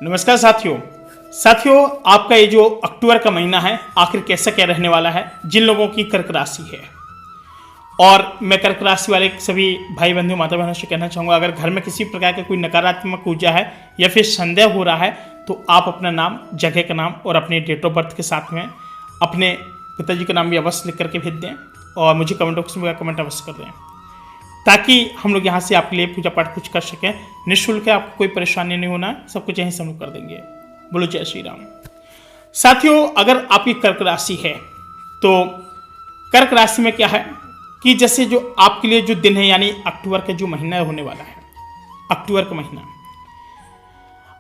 नमस्कार साथियों, आपका ये जो अक्टूबर का महीना है आखिर कैसा क्या रहने वाला है। जिन लोगों की कर्क राशि है, और मैं कर्क राशि वाले सभी भाई बंधु माता बहनों से कहना चाहूँगा, अगर घर में किसी प्रकार का कोई नकारात्मक ऊर्जा है या फिर संदेह हो रहा है तो आप अपना नाम, जगह का नाम और अपने डेट ऑफ बर्थ के साथ में अपने पिताजी का नाम भी अवश्य लिख करके भेज दें और मुझे कमेंट बॉक्स में कमेंट अवश्य कर दें, ताकि हम लोग यहाँ से आपके लिए पूजा पाठ कुछ कर सकें। निःशुल्क है, आपको कोई परेशानी नहीं होना है, सब कुछ यहीं से हम लोग कर देंगे। बोलो जय श्री राम। साथियों, अगर आपकी कर्क राशि है तो कर्क राशि में क्या है कि जैसे जो आपके लिए जो दिन है, यानी अक्टूबर का जो महीना होने वाला है, अक्टूबर का महीना,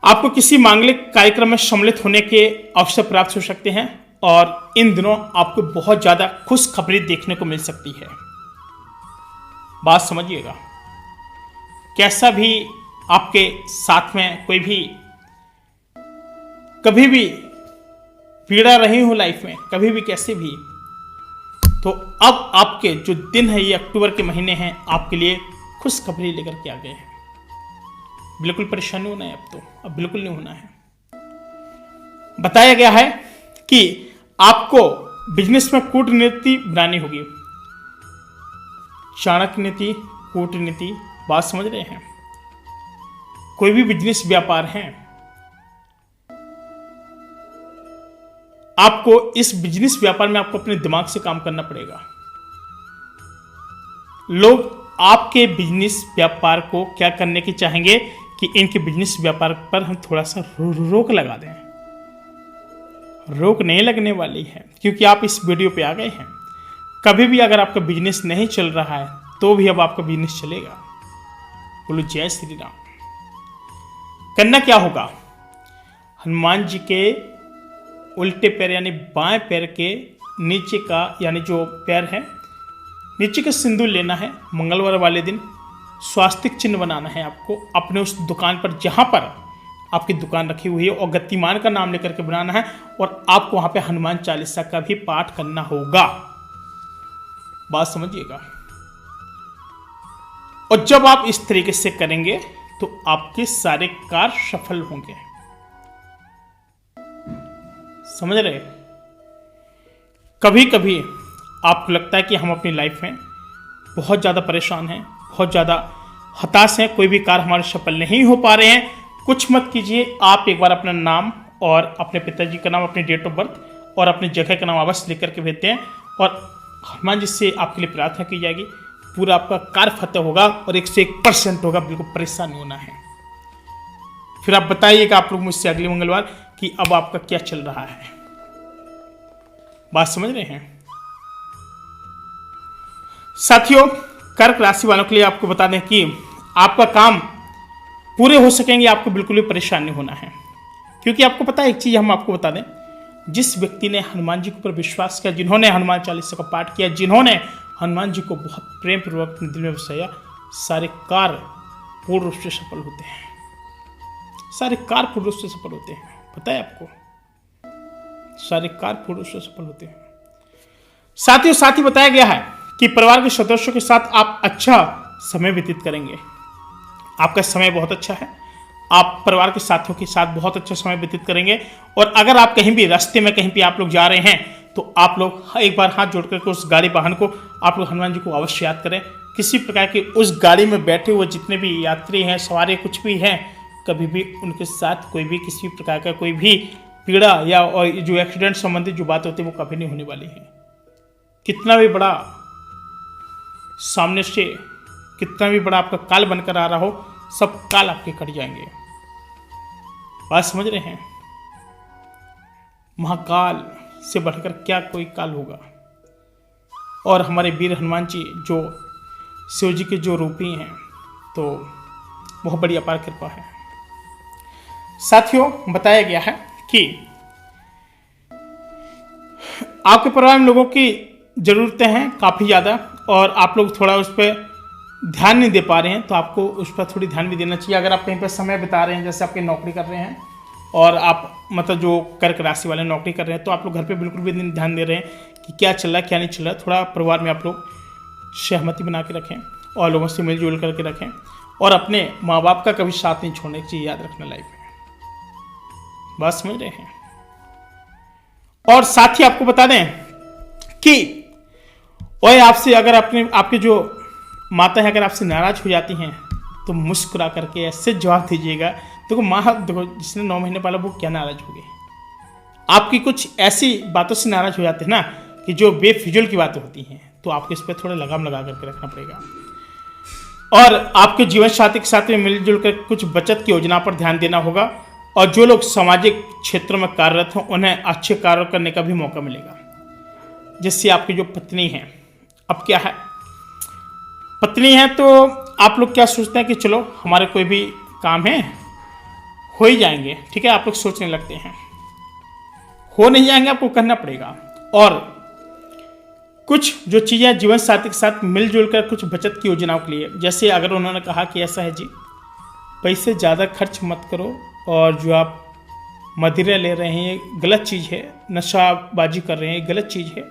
आपको किसी मांगलिक कार्यक्रम में सम्मिलित होने के अवसर प्राप्त हो सकते हैं और इन दिनों आपको बहुत ज़्यादा खुशखबरी देखने को मिल सकती है। बात समझिएगा, कैसा भी आपके साथ में कोई भी कभी भी पीड़ा रही हो लाइफ में, कभी भी कैसे भी, तो अब आपके जो दिन है, ये अक्टूबर के महीने हैं, आपके लिए खुशखबरी लेकर के आ गए हैं। बिल्कुल परेशानी होना है अब बिल्कुल नहीं होना है। बताया गया है कि आपको बिजनेस में कूटनीति बनानी होगी। चाणक्य नीति, कूटनीति, बात समझ रहे हैं। कोई भी बिजनेस व्यापार है, आपको इस बिजनेस व्यापार में आपको अपने दिमाग से काम करना पड़ेगा। लोग आपके बिजनेस व्यापार को क्या करने की चाहेंगे कि इनके बिजनेस व्यापार पर हम थोड़ा सा रोक लगा दें। रोक नहीं लगने वाली है, क्योंकि आप इस वीडियो पे आ गए हैं। कभी भी अगर आपका बिजनेस नहीं चल रहा है तो भी अब आपका बिजनेस चलेगा। बोलो जय श्री राम। करना क्या होगा, हनुमान जी के उल्टे पैर यानी बाएं पैर के नीचे का, यानी जो पैर है नीचे का सिंदूर लेना है। मंगलवार वाले दिन स्वास्तिक चिन्ह बनाना है आपको अपने उस दुकान पर जहां पर आपकी दुकान रखी हुई है, और गतिमान का नाम लेकर के बनाना है, और आपको वहां पे हनुमान चालीसा का भी पाठ करना होगा। बात समझिएगा। और जब आप इस तरीके से करेंगे तो आपके सारे कार्य सफल होंगे। समझ रहे? कभी कभी आपको लगता है कि हम अपनी लाइफ में बहुत ज़्यादा परेशान हैं, बहुत ज़्यादा हताश हैं, कोई भी कार्य हमारे सफल नहीं हो पा रहे हैं। कुछ मत कीजिए, आप एक बार अपना नाम और अपने पिताजी का नाम, अपने डेट ऑफ बर्थ और अपनी जगह का नाम अवश्य लिख करके भेजते हैं, और हनुमान जी से आपके लिए प्रार्थना की जाएगी। पूरा आपका कार्य फतेह होगा और 101% होगा। बिल्कुल परेशान नहीं होना है। फिर आप बताइएगा आप लोग मुझसे अगले मंगलवार कि अब आपका क्या चल रहा है। बात समझ रहे हैं साथियों? कर्क राशि वालों के लिए आपको बता दें कि आपका काम पूरे हो सकेंगे, आपको बिल्कुल भी परेशान नहीं होना है। क्योंकि आपको पता है एक चीज हम आपको बता दें, जिस व्यक्ति ने हनुमान जी के ऊपर विश्वास किया, जिन्होंने हनुमान चालीसा का पाठ किया, जिन्होंने हनुमान जी को बहुत प्रेम पूर्वक अपने दिल में बसाया, सारे कार्य पूर्ण रूप से सफल होते हैं। सारे कार्य पूर्ण रूप से सफल होते हैं। पता है आपको, सारे कार्य पूर्ण रूप से सफल होते हैं। साथियों, साथ ही बताया गया है कि परिवार के सदस्यों के साथ आप अच्छा समय व्यतीत करेंगे। आपका समय बहुत अच्छा है, आप परिवार के साथियों के साथ बहुत अच्छा समय व्यतीत करेंगे। और अगर आप कहीं भी रास्ते में कहीं भी आप लोग जा रहे हैं तो आप लोग एक बार हाथ जोड़ करके उस गाड़ी वाहन को आप लोग हनुमान जी को अवश्य याद करें। किसी प्रकार की उस गाड़ी में बैठे हुए जितने भी यात्री हैं, सवारी कुछ भी हैं, कभी भी उनके साथ कोई भी किसी प्रकार का कोई भी पीड़ा या और जो एक्सीडेंट संबंधित जो बात होती है वो कभी नहीं होने वाली है। कितना भी बड़ा सामने से कितना भी बड़ा आपका काल बनकर आ रहा हो, सब काल आपके कट जाएंगे। बात समझ रहे हैं? महाकाल से बढ़कर क्या कोई काल होगा। और हमारे वीर हनुमान जी जो शिव जी के जो रूपी हैं, तो बहुत बड़ी अपार कृपा है। साथियों, बताया गया है कि आपके परिवार में लोगों की ज़रूरतें हैं काफ़ी ज़्यादा, और आप लोग थोड़ा उस पर ध्यान नहीं दे पा रहे हैं, तो आपको उस पर थोड़ी ध्यान भी देना चाहिए। अगर आप कहीं पर समय बिता रहे हैं, जैसे आपकी नौकरी कर रहे हैं और आप मतलब जो कर्क राशि वाले नौकरी कर रहे हैं, तो आप लोग घर पे बिल्कुल भी ध्यान दे रहे हैं कि क्या चल रहा है क्या नहीं चल रहा है। थोड़ा परिवार में आप लोग सहमति बना के रखें और लोगों से मिलजुल करके रखें, और अपने माँ बाप का कभी साथ नहीं छोड़ने की चीज़ याद रखना लाइफ में। बात समझ रहे हैं। और साथ ही आपको बता दें कि और आपसे अगर आपके जो माता है अगर आपसे नाराज हो जाती हैं तो मुस्कुरा करके ऐसे जवाब दीजिएगा, देखो माँ, देखो जिसने 9 महीने पाला वो क्या नाराज हो गए। आपकी कुछ ऐसी बातों से नाराज हो जाते हैं ना कि जो बेफिजुल की बातें होती हैं, तो आपको इस पर थोड़ा लगाम लगा करके रखना पड़ेगा। और आपके जीवन साथी के साथ में मिलजुल कर कुछ बचत की योजना पर ध्यान देना होगा। और जो लोग सामाजिक क्षेत्रों में कार्यरत हों उन्हें अच्छे कार्य करने का भी मौका मिलेगा। जिससे आपकी जो पत्नी है, अब क्या है, पत्नी है तो आप लोग क्या सोचते हैं कि चलो हमारे कोई भी काम है हो ही जाएंगे, ठीक है, आप लोग सोचने लगते हैं, हो नहीं जाएंगे, आपको करना पड़ेगा। और कुछ जो चीज़ें जीवन साथी के साथ मिलजुल कर कुछ बचत की योजनाओं के लिए, जैसे अगर उन्होंने कहा कि ऐसा है जी, पैसे ज़्यादा खर्च मत करो, और जो आप मदिरा ले रहे हैं गलत चीज़ है, नशाबाजी कर रहे हैं गलत चीज़ है,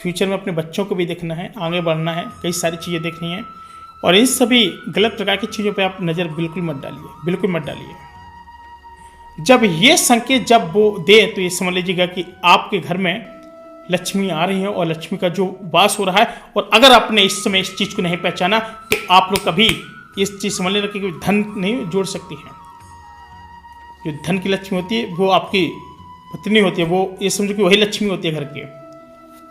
फ्यूचर में अपने बच्चों को भी देखना है, आगे बढ़ना है, कई सारी चीज़ें देखनी है, और इन सभी गलत प्रकार की चीज़ों पे आप नज़र बिल्कुल मत डालिए, बिल्कुल मत डालिए। जब ये संकेत जब वो दे तो ये समझ लीजिएगा कि आपके घर में लक्ष्मी आ रही है और लक्ष्मी का जो वास हो रहा है। और अगर आपने इस समय इस चीज़ को नहीं पहचाना तो आप लोग कभी इस चीज़ समझ लेना कि धन नहीं जोड़ सकती हैं। जो धन की लक्ष्मी होती है वो आपकी पत्नी होती है, वो ये समझो कि वही लक्ष्मी होती है घर की।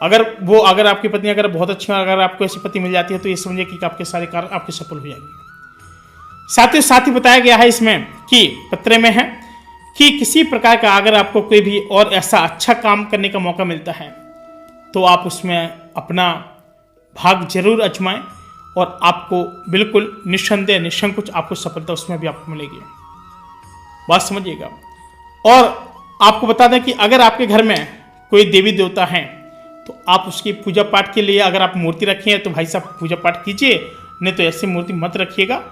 अगर आपकी पत्नी अगर बहुत अच्छी है, अगर आपको ऐसी पति मिल जाती है तो ये समझिए कि आपके सारे कार्य आपके सफल हो जाएंगे। साथ ही बताया गया है इसमें कि पत्र में है कि किसी प्रकार का अगर आपको कोई भी और ऐसा अच्छा काम करने का मौका मिलता है तो आप उसमें अपना भाग जरूर आजमाएं, और आपको बिल्कुल निस्संदेह निसंकोच आपको सफलता उसमें भी आपको मिलेगी। बात समझिएगा। और आपको बता दें कि अगर आपके घर में कोई देवी देवता हैं तो आप उसकी पूजा पाठ के लिए अगर आप मूर्ति रखी हैं तो भाई साहब पूजा पाठ कीजिए, नहीं तो ऐसी मूर्ति मत रखिएगा।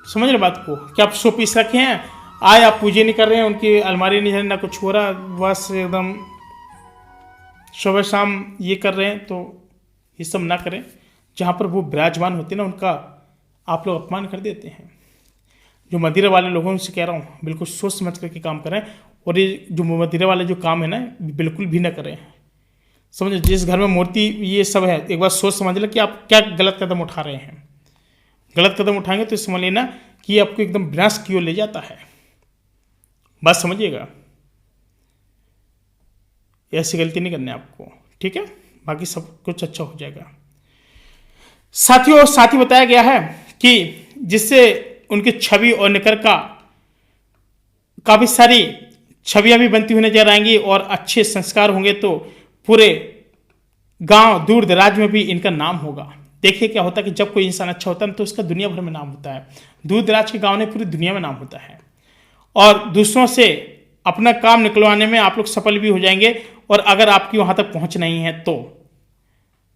समझ रहे बात को, क्या आप 100 पीस रखे हैं, आए आप पूजा नहीं कर रहे हैं, उनकी अलमारी नहीं है ना कुछ हो रहा, बस एकदम सुबह शाम ये कर रहे हैं, तो ये सब ना करें। जहाँ पर वो विराजमान होते हैं ना उनका आप लोग अपमान कर देते हैं। जो मदिरा वाले लोगों से कह रहा हूँ बिल्कुल सोच समझ करके काम करें, और ये जो मदिरा वाले जो काम है ना बिल्कुल भी ना करें। समझो जिस घर में मूर्ति ये सब है, एक बार सोच समझ लें कि आप क्या गलत कदम उठा रहे हैं। गलत कदम उठाएंगे तो समझ लेना कि ये आपको एकदम विनाश की ओर ले जाता है। बात समझिएगा, ऐसी गलती नहीं करनी आपको, ठीक है, बाकी सब कुछ अच्छा हो जाएगा। साथ ही बताया गया है कि जिससे उनकी छवि और निकर का काफी सारी छवियां भी बनती हुई नजर आएंगी, और अच्छे संस्कार होंगे तो पूरे गांव दूर दराज में भी इनका नाम होगा। देखिए क्या होता है कि जब कोई इंसान अच्छा होता है तो उसका दुनिया भर में नाम होता है, दूर दराज के गांव में पूरी दुनिया में नाम होता है, और दूसरों से अपना काम निकलवाने में आप लोग सफल भी हो जाएंगे। और अगर आपकी वहां तक पहुंच नहीं है तो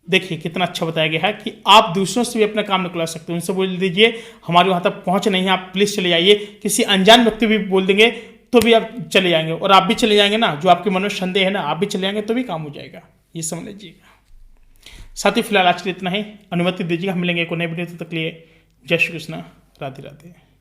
देखिए कितना अच्छा बताया गया है कि आप दूसरों से भी अपना काम निकलवा सकते हैं। उनसे बोल दीजिए हमारे वहां तक पहुंच नहीं है, आप प्लीज चले जाइए। किसी अनजान व्यक्ति भी बोल देंगे तो भी आप चले जाएंगे, और आप भी चले जाएंगे ना, जो आपके मन में संदेह है ना, आप भी चले जाएंगे तो भी काम हो जाएगा, ये समझ लीजिएगा। साथ ही फिलहाल आज के लिए इतना ही, अनुमति दीजिएगा, हम मिलेंगे एक नए वीडियो तक लिए। जय श्री कृष्ण, राधे राधे।